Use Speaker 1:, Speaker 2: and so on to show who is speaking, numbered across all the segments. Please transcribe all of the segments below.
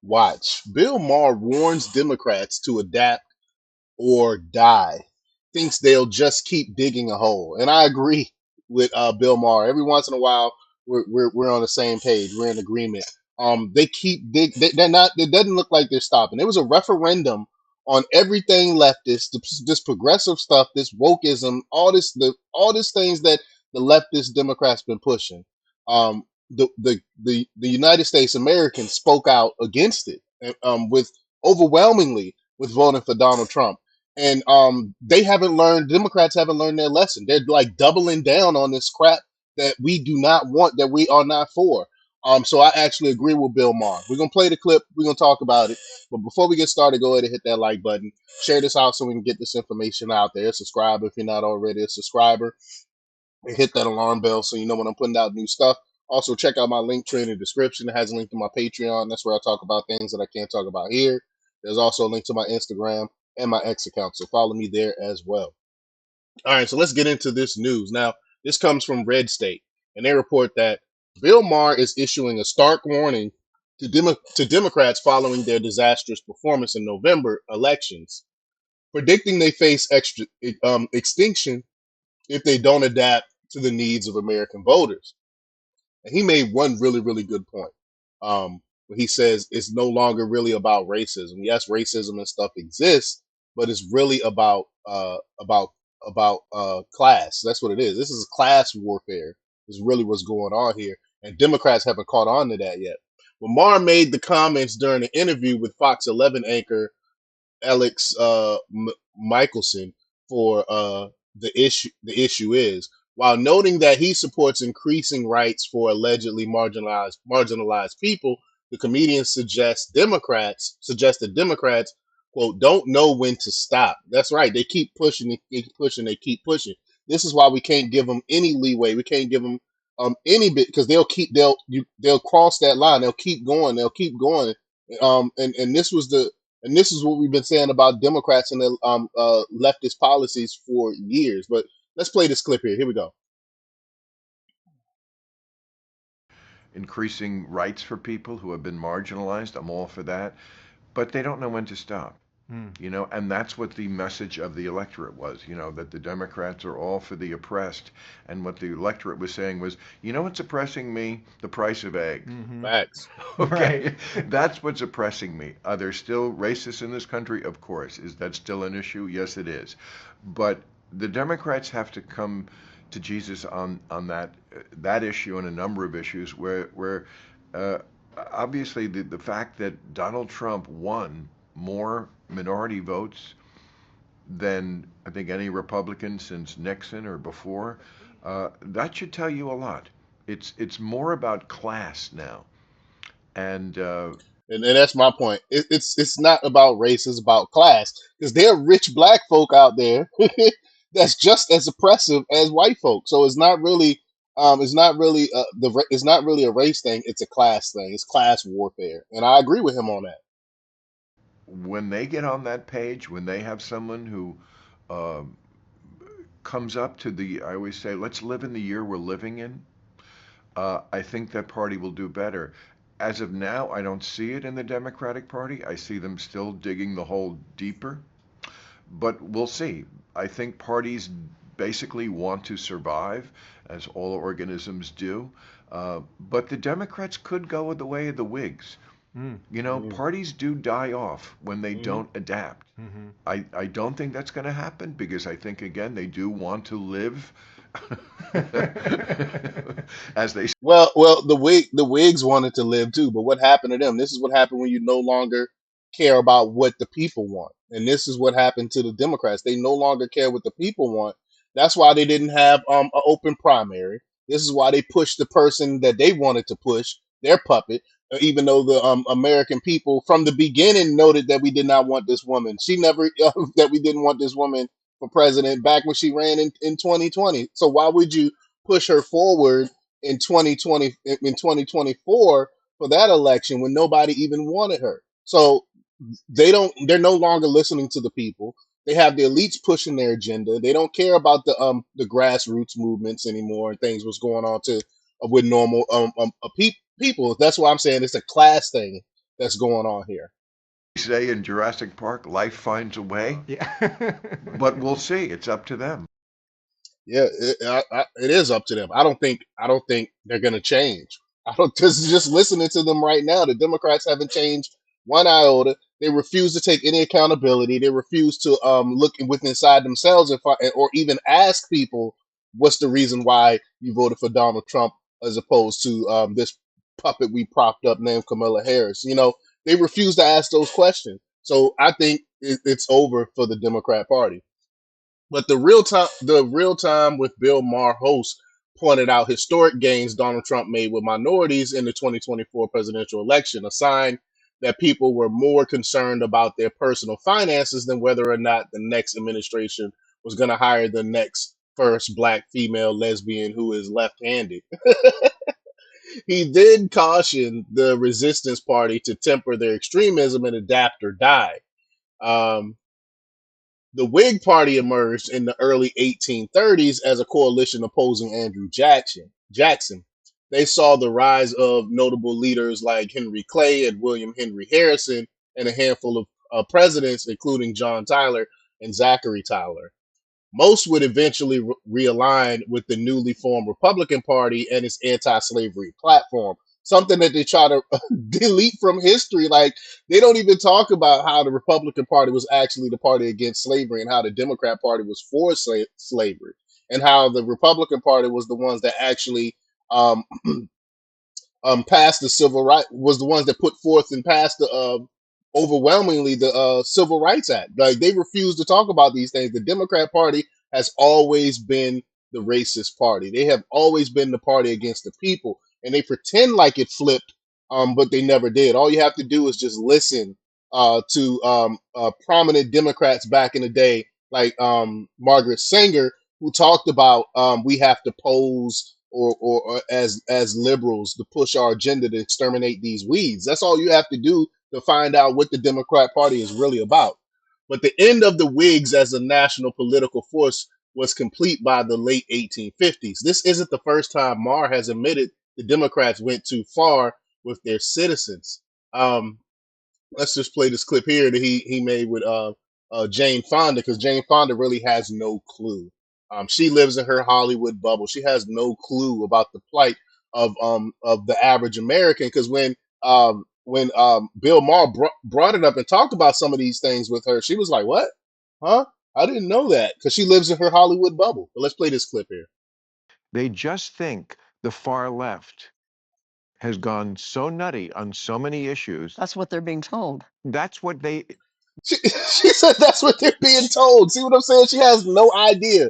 Speaker 1: Watch. Bill Maher warns Democrats to adapt or die. Thinks they'll just keep digging a hole. And I agree with Bill Maher. Every once in a while, we're on the same page. We're in agreement. They keep they're not. It doesn't look like they're stopping. There was a referendum on everything leftist, this progressive stuff, this wokeism, all these things that the leftist Democrats been pushing. The United States Americans spoke out against it, with overwhelmingly with voting for Donald Trump. And they haven't learned. Democrats haven't learned their lesson. They're like doubling down on this crap that we do not want, that we are not for. So I actually agree with Bill Maher. We're gonna play the clip. We're gonna talk about it. But before we get started, go ahead and hit that like button. Share this out so we can get this information out there. Subscribe if you're not already a subscriber, and hit that alarm bell so you know when I'm putting out new stuff. Also, check out my link tree in the description. It has a link to my Patreon. That's where I talk about things that I can't talk about here. There's also a link to my Instagram and my X account, so follow me there as well. All right, so let's get into this news. Now, this comes from Red State, and they report that Bill Maher is issuing a stark warning to Democrats following their disastrous performance in November elections, predicting they face extinction if they don't adapt to the needs of American voters. And he made one really, really good point. When he says it's no longer really about racism. Yes, racism and stuff exists, but it's really about class. That's what it is. This is class warfare. Is really what's going on here, and Democrats haven't caught on to that yet. Lamar made the comments during an interview with Fox 11 anchor Alex Michelson for the issue is, while noting that he supports increasing rights for allegedly marginalized people, the comedian suggests that Democrats, quote, don't know when to stop. That's right. They keep pushing, they keep pushing, they keep pushing. This is why we can't give them any leeway. We can't give them any bit, because they'll cross that line. They'll keep going. They'll keep going. And this is what we've been saying about Democrats and the leftist policies for years. But let's play this clip here. Here we go.
Speaker 2: Increasing rights for people who have been marginalized. I'm all for that. But they don't know when to stop.
Speaker 3: Mm.
Speaker 2: And that's what the message of the electorate was, that the Democrats are all for the oppressed. And what the electorate was saying was, what's oppressing me? The price of eggs.
Speaker 3: Mm-hmm.
Speaker 1: Facts.
Speaker 2: Okay,
Speaker 3: Right.
Speaker 2: that's what's oppressing me. Are there still racists in this country? Of course. Is that still an issue? Yes, it is. But the Democrats have to come to Jesus on that issue and a number of issues where uh, obviously the fact that Donald Trump won more minority votes than I think any Republican since Nixon or before, that should tell you a lot. It's more about class now, and
Speaker 1: And that's my point. It's not about race. It's about class. Because there are rich black folk out there that's just as oppressive as white folk. So it's not really a race thing. It's a class thing. It's class warfare. And I agree with him on that.
Speaker 2: when they get on that page, when they have someone who uh, comes up to I always say, let's live in the year we're living in. I think that party will do better. As of now, I don't see it in the Democratic Party. I see them still digging the hole deeper, but we'll see. I think parties basically want to survive, as all organisms do. But the Democrats could go the way of the Whigs.
Speaker 3: Mm.
Speaker 1: Mm,
Speaker 2: Parties do die off when they
Speaker 1: mhm.
Speaker 2: don't adapt.
Speaker 3: Mm-hmm.
Speaker 2: I don't think that's going to happen because I think, again, they do want to live as they.
Speaker 1: Well, the Whigs wanted to live too, but what happened to them? This is what happened when you no longer care about what the people want, and this is what happened to the Democrats. They no longer care what the people want. That's why they didn't have an open primary. This is why they pushed the person that they wanted to push, their puppet, even though the American people from the beginning noted that we did not want this woman. She never that we didn't want this woman for president back when she ran in 2020. So why would you push her forward in 2020 in 2024 for that election when nobody even wanted her? So they're no longer listening to the people. They have the elites pushing their agenda. They don't care about the grassroots movements anymore and things what's going on to with normal people. That's why I'm saying it's a class thing. that's going on here.
Speaker 2: Say in Jurassic Park, life finds a way,
Speaker 3: Yeah.
Speaker 2: but we'll see. It's up to them.
Speaker 1: Yeah, it is up to them. I don't think they're going to change. I don't just listening to them right now. The Democrats haven't changed one iota. They refuse to take any accountability. They refuse to look within inside themselves or even ask people what's the reason why you voted for Donald Trump as opposed to this puppet we propped up named Kamala Harris. They refuse to ask those questions. So I think it's over for the Democrat Party. But the real time with Bill Maher host pointed out historic gains Donald Trump made with minorities in the 2024 presidential election, a sign that people were more concerned about their personal finances than whether or not the next administration was going to hire the next first black female lesbian who is left-handed. He did caution the resistance party to temper their extremism and adapt or die. Um, the Whig Party emerged in the early 1830s as a coalition opposing Andrew Jackson. They saw the rise of notable leaders like Henry Clay and William Henry Harrison, and a handful of presidents, including John Tyler and Zachary Tyler. Most would eventually realign with the newly formed Republican Party and its anti slavery platform, something that they try to delete from history. Like, they don't even talk about how the Republican Party was actually the party against slavery and how the Democrat Party was for slavery, and how the Republican Party was the ones that actually um, passed the civil right was the ones that put forth and passed the overwhelmingly the Civil Rights Act. Like, they refuse to talk about these things. The Democrat Party has always been the racist party. They have always been the party against the people, and they pretend like it flipped, but they never did. All you have to do is just listen to prominent Democrats back in the day, like Margaret Sanger, who talked about we have to pose or as liberals to push our agenda to exterminate these weeds. That's all you have to do to find out what the Democrat Party is really about. But the end of the Whigs as a national political force was complete by the late 1850s. This isn't the first time Maher has admitted the Democrats went too far with their citizens. Um, let's just play this clip here that he made with Jane Fonda, because Jane Fonda really has no clue. She lives in her Hollywood bubble. She has no clue about the plight of the average American. Because when Bill Maher brought it up and talked about some of these things with her, she was like, "What? Huh? I didn't know that." Because she lives in her Hollywood bubble. But let's play this clip here.
Speaker 2: They just think the far left has gone so nutty on so many issues.
Speaker 3: That's what they're being told.
Speaker 2: That's what they
Speaker 1: She said that's what they're being told. See what I'm saying? She has no idea.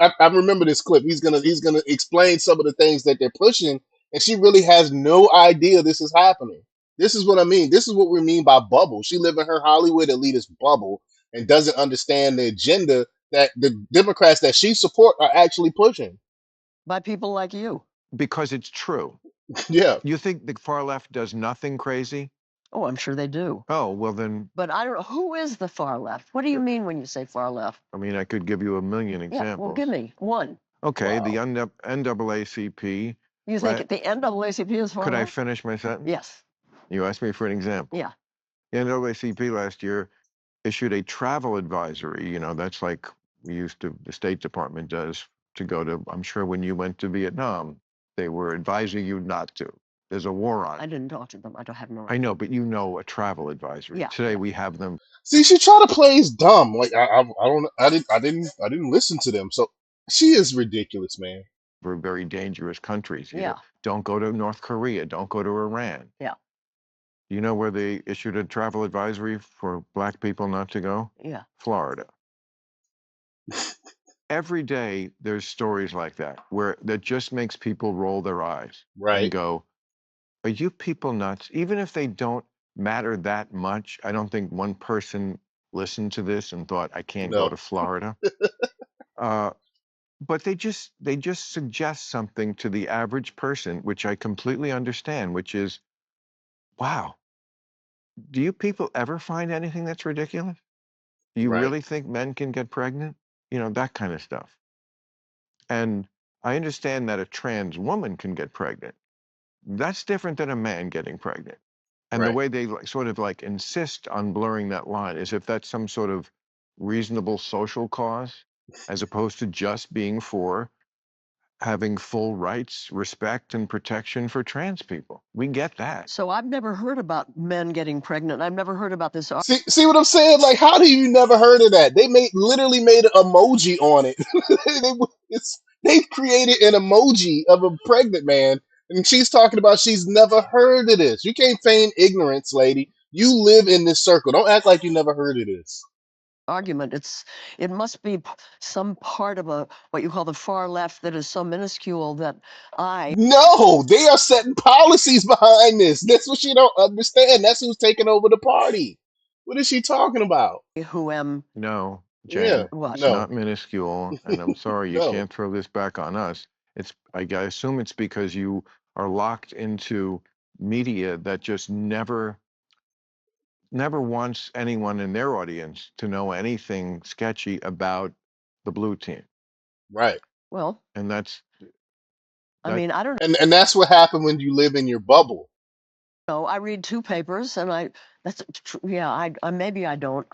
Speaker 1: I remember this clip. He's gonna explain some of the things that they're pushing, and she really has no idea this is happening. This is what I mean. This is what we mean by bubble. She live in her Hollywood elitist bubble and doesn't understand the agenda that the Democrats that she support are actually pushing.
Speaker 3: By people like you.
Speaker 2: because it's true.
Speaker 1: Yeah,
Speaker 2: You think the far left does nothing crazy?
Speaker 3: Oh, I'm sure they do.
Speaker 2: Oh, well then,
Speaker 3: But I don't know. Who is the far left? What do you mean when you say far left?
Speaker 2: I mean, I could give you a million
Speaker 3: Yeah, well,
Speaker 2: examples.
Speaker 3: give me one.
Speaker 2: Okay, the
Speaker 1: wow,
Speaker 2: NAACP.
Speaker 3: You think the NAACP is far
Speaker 2: Could I
Speaker 3: left?
Speaker 2: finish my sentence?
Speaker 3: Yes.
Speaker 2: You asked me for an example.
Speaker 3: Yeah.
Speaker 2: The NAACP last year issued a travel advisory. That's like the State Department does to go to, I'm sure when you went to Vietnam, they were advising you not to. There's a war on
Speaker 3: I
Speaker 2: it.
Speaker 3: didn't talk to them. I don't have no
Speaker 2: I
Speaker 3: idea.
Speaker 2: know, but a travel advisory.
Speaker 3: Yeah.
Speaker 2: Today we have them
Speaker 1: see, she try to play as dumb. Like, I didn't listen to them. So she is ridiculous, man.
Speaker 2: for very dangerous countries.
Speaker 3: Yeah.
Speaker 2: Don't go to North Korea. Don't go to Iran.
Speaker 3: Yeah.
Speaker 2: You know where they issued a travel advisory for black people not to go?
Speaker 3: Yeah.
Speaker 2: Florida. Every day there's stories like that where that just makes people roll their eyes and
Speaker 1: Right?
Speaker 2: go, are you people nuts? Even if they don't matter that much, I don't think one person listened to this and thought, I can't go
Speaker 1: No.
Speaker 2: to Florida. Uh, but they just suggest something to the average person, which I completely understand, which is, wow, do you people ever find anything that's ridiculous? Do you
Speaker 1: Right.
Speaker 2: really think men can get pregnant? That kind of stuff. And I understand that a trans woman can get pregnant. That's different than a man getting pregnant. And the
Speaker 1: Right.
Speaker 2: way they sort of like insist on blurring that line is if that's some sort of reasonable social cause, as opposed to just being for having full rights, respect, and protection for trans people. We get that.
Speaker 3: So I've never heard about men getting pregnant. I've never heard about this
Speaker 1: See what I'm saying? Like, how do you never heard of that? They literally made an emoji on it. They've created an emoji of a pregnant man, and she's talking about she's never heard of this. You can't feign ignorance, lady. You live in this circle. Don't act like you never heard of this.
Speaker 3: argument. It must be some part of a what you call the far left that is so minuscule that I,
Speaker 1: No, they are setting policies behind this. That's what she don't understand. That's who's taking over the party. What is she talking about?
Speaker 3: who am
Speaker 2: No,
Speaker 1: Yeah,
Speaker 2: Jane,
Speaker 3: what?
Speaker 2: it's
Speaker 1: no,
Speaker 2: not minuscule, and I'm sorry you
Speaker 1: no.
Speaker 2: can't throw this back on us. I assume it's because you are locked into media that just never wants anyone in their audience to know anything sketchy about the blue team.
Speaker 1: Right.
Speaker 3: Well,
Speaker 2: And
Speaker 3: I
Speaker 2: that
Speaker 3: mean, I don't
Speaker 1: And that's what happened when you live in your bubble.
Speaker 3: know. I read two papers, and yeah. I maybe I don't.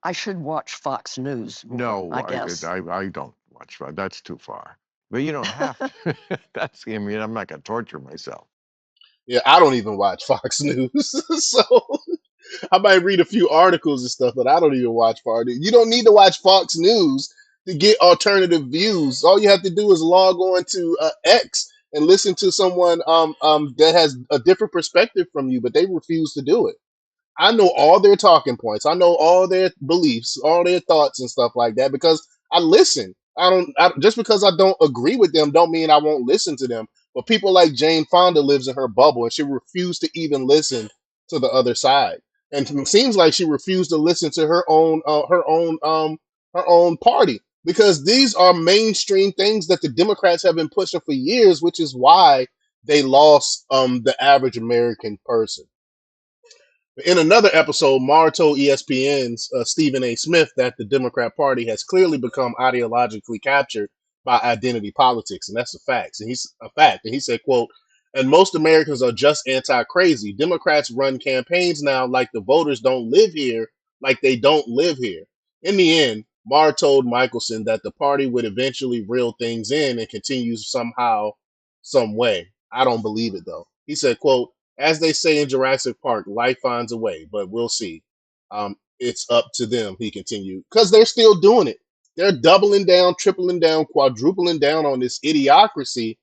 Speaker 3: I should watch Fox News more,
Speaker 2: no,
Speaker 3: I guess.
Speaker 2: I don't watch that. That's too far. But you don't have to. That's I mean, I'm not gonna torture myself.
Speaker 1: Yeah, I don't even watch Fox News. So I might read a few articles and stuff, but I don't even watch Fox News. You don't need to watch Fox News to get alternative views. All you have to do is log on to X and listen to someone that has a different perspective from you, but they refuse to do it. I know all their talking points. I know all their beliefs, all their thoughts and stuff like that because I listen. Just because I don't agree with them don't mean I won't listen to them. But people like Jane Fonda lives in her bubble and she refused to even listen to the other side. And it seems like she refused to listen to her own party because these are mainstream things that the Democrats have been pushing for years, which is why they lost the average American person. In another episode, Maher told ESPN's Stephen A. Smith that the Democrat Party has clearly become ideologically captured by identity politics, and that's a fact. And he's a fact. And he said, "quote And most Americans are just anti-crazy. Democrats run campaigns now like the voters don't live here, like they don't live here." In the end, Maher told Michelson that the party would eventually reel things in and continue somehow, some way. I don't believe it though. He said, "quote As they say in Jurassic Park, life finds a way, but we'll see. It's up to them," he continued, because they're still doing it. They're doubling down, tripling down, quadrupling down on this idiocracy.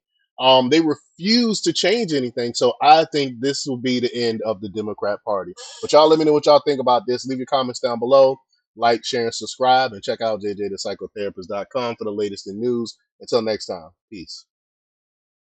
Speaker 1: They refuse to change anything. So I think this will be the end of the Democrat Party. But y'all let me know what y'all think about this. Leave your comments down below. Like, share, and subscribe. And check out jjthepsychotherapist.com for the latest in news. Until next time, peace.